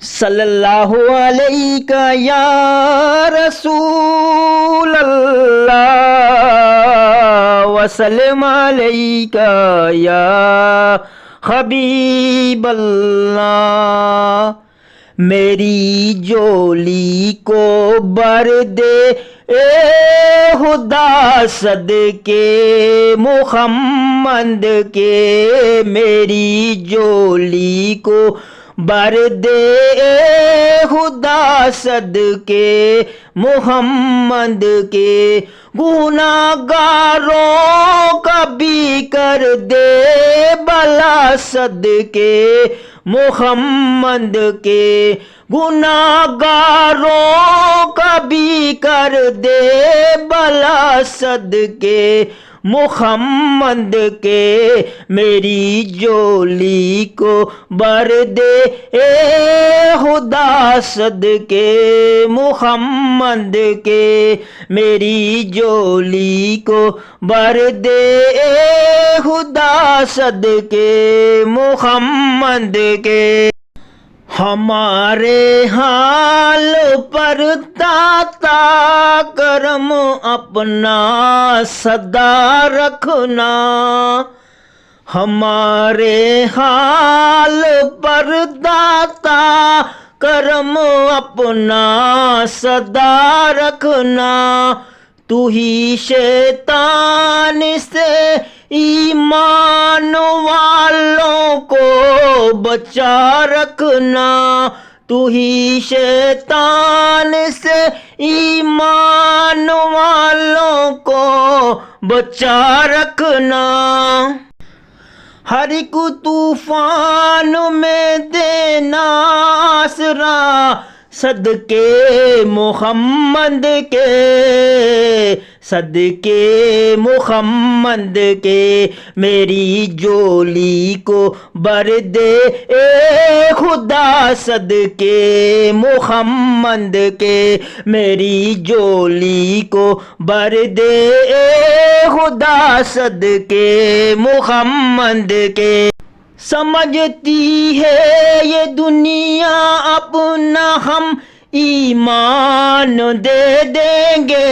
सल्लल्लाहु अलैका या रसूल अल्लाह वसल्लम अलैका या हबीब अल्लाह। मेरी जोली को बर दे ए खुदा सदके मुहम्मद के। मेरी जोली को बर दे ए खुदा सदके मुहम्मद के। गुनाहगारों का भी कर दे भला सदके मुहम्मद के। गुनाहगारों का भी कर दे भला सदके मुहम्मद के। मेरी जोली को बर दे ए खुदा सदके मुहम्मद के। मेरी जोली को बर दे ए खुदा सदके मुहम्मद के। हमारे हाल पर ताता करम अपना सदा रखना। हमारे हाल पर दाता करम अपना सदा रखना। तू ही शैतान से ईमान वालों को बचा रखना। तू ही शैतान से ईमान वालों को बचा रखना। हर एक तूफान में देना आसरा सदके मुहम्मद के। सदके मुहम्मद के। मेरी जोली को बर दे ए खुदा सदके मुहम्मद के। मेरी जोली को बर दे ए खुदा सदके मुहम्मद के। समझती है ये दुनिया अपना हम ईमान दे देंगे।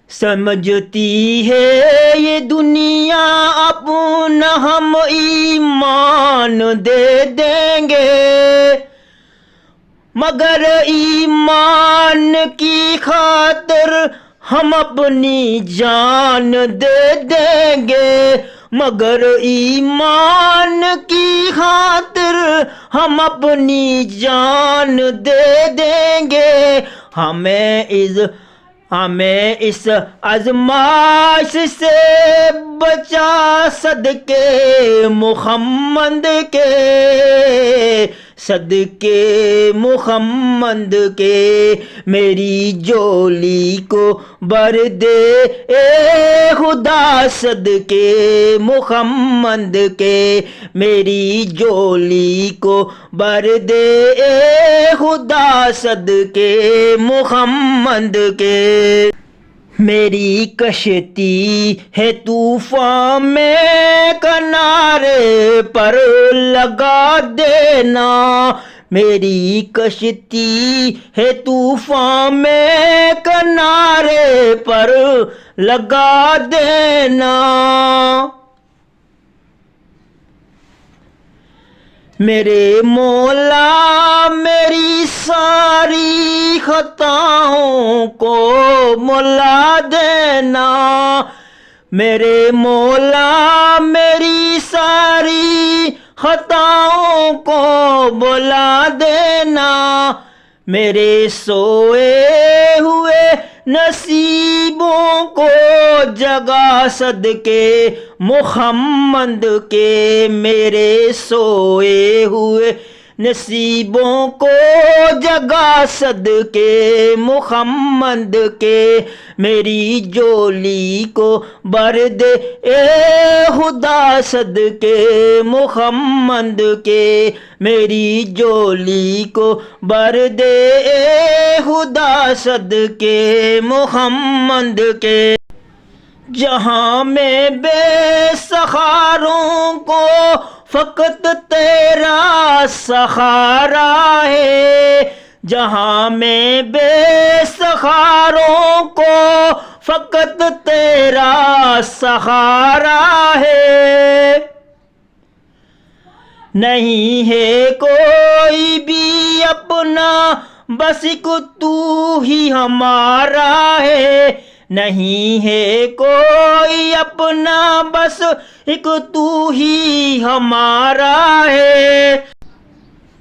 समझती है ये दुनिया अपना हम ईमान दे देंगे। मगर ईमान की खातिर हम अपनी जान दे देंगे। मगर ईमान की खातिर हम अपनी जान दे देंगे। हमें इस आजमाइश से बचा सदके मुहम्मद के। सदके मुहम्मद के। मेरी जोली को बर दे ए खुदा सदके मुहम्मद के। मेरी जोली को बर दे ए खुदा सदके मुहम्मद के। मेरी कश्ती है तूफान में किनारे पर लगा देना। मेरी कश्ती है तूफान में किनारे पर लगा देना। मेरे मौला मेरी सारी खताओं को मुला देना। मेरे मौला मेरी सारी खताओं को बुला देना। मेरे सोए हुए नसीबों को जगा सदके मुहम्मद के। मेरे सोए हुए नसीबों को जगा सदके मुहम्मद के। मेरी जोली को बर दे ए खुदा सदके मुहम्मद के। मेरी जोली को बर दे ए खुदा सदके मुहम्मद के। जहाँ में बेसहारों को फकत तेरा सहारा है, जहां में बेसहारों को फकत तेरा सहारा है। नहीं है कोई भी अपना, बस एक तू ही हमारा है। नहीं है कोई अपना, बस एक तू ही हमारा है।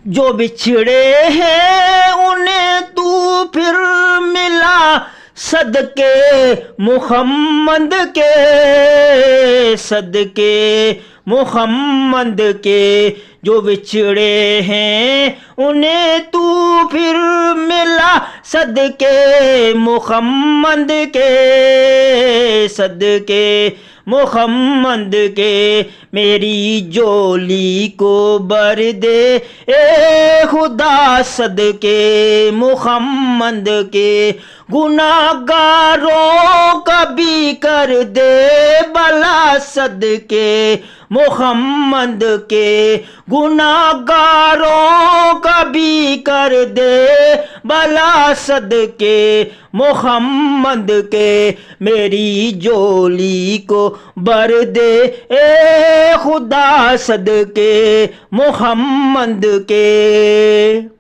जो बिछड़े हैं उन्हें तू फिर मिला, सदके मुहम्मद के, सदके मुहम्मद के। जो बिछड़े हैं उन्हें तू फिर मिला, सदके मुहम्मद के, सदके मुहम्मद के। मेरी जोली को बर दे ए खुदा, सदके मुहम्मद के। गुनाहगारों का भी कर दे भला, सदके मुहम्मद के। गुनाहगारों का भी कर दे भला, सदके मुहम्मद के। मेरी जोली को बर दे ए खुदा, सदके मुहम्मद के।